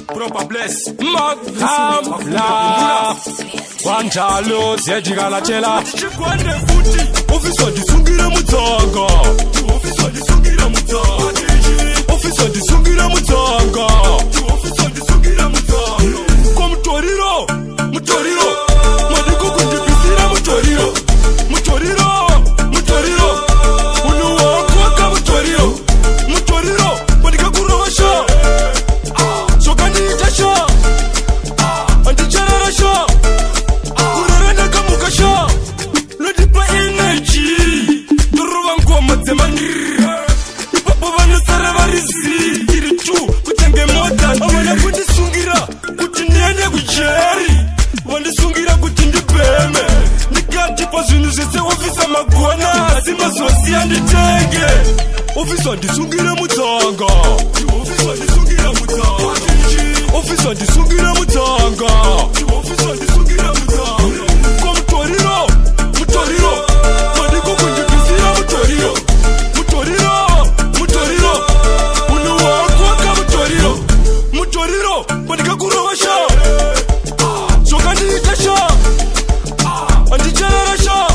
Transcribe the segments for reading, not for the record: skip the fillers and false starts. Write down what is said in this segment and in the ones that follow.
Proper bless Makhamla Wanjalo Siyajikala chela Officer disungira mutongo Officer disungira mutongo Officer disungira mutongo Officer disungira mutongo Kwa mutoriro Mutoriro Madiko kundipisira mutoriro Mutoriro Mutoriro Unuwa mutoriro Mutoriro Madika kurosha Officer disungira mutongo Officer disungira mutongo Officer disungira mutongo Officer disungira mutongo Kwa mutoriro Mutoriro Madiko kundipisira mutoriro Mutoriro Mutoriro Unuwa kwaka mutoriro Mutoriro Madika kurosha Shokandi itasha Andichara sha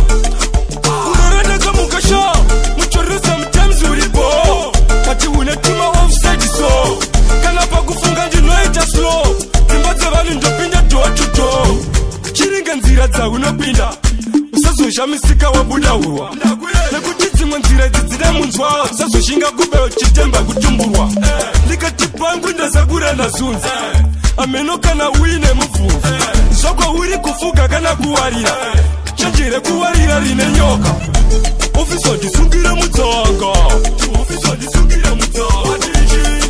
Kurarana kamukasha Mutoriro sometimes uribo Kati unetuma offside so Kana pa kufunga ndinoita slow Timbaza vanu ndopinda door to door Chiringa nzira za unopinda Usazosha misika wabuda uwa Nekuti zimwe nzira zizida munzwa Usazoshinga kubeo chitemba kutumburwa Likatipangu ndazagura na zunza Ameno kana wine mfuvu Soko uri kufuga kana kuwarira Chanjire kuwarira line nyoka Officer disungira mutongo Officer disungira mutongo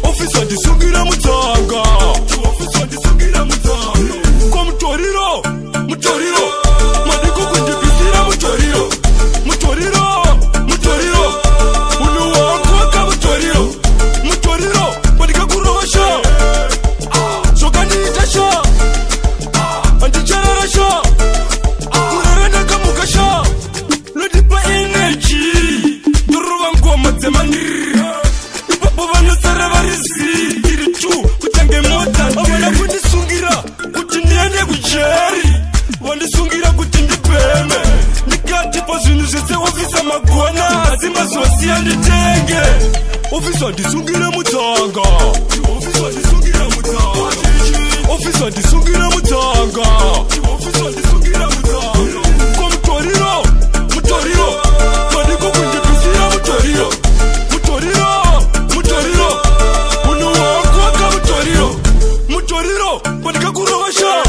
Officer disungira mutongo Officer disungira mutongo Kwa mutoriro Mutoriro Madiko kundipisira mutoriro Mutoriro Mutoriro Unuwa kwaka mutoriro Mutoriro Madika kurosha Shokandi itasha Antichara sha Kurarana kamukasha Lodipa energy Duruwa ngoma zemanira Ipapo vanu saravarisi Irichu kutange mota Avana kundisungira kuti ndiende kucheri Vandisungira kuti ndipeme Nikatipa zvinhu zvese ofisa magona Azima zosi anditenge Ofisa ndisungira mutongo Ofisa ndisungira mutongo Ofisa ndisungira mutongo Ofisa ndisungira mutongo Kwa mutoriro Mutoriro Madiko kundipisira mutoriro Mutoriro Mutoriro Unuwa kwaka mutoriro Mutoriro Madika kurosha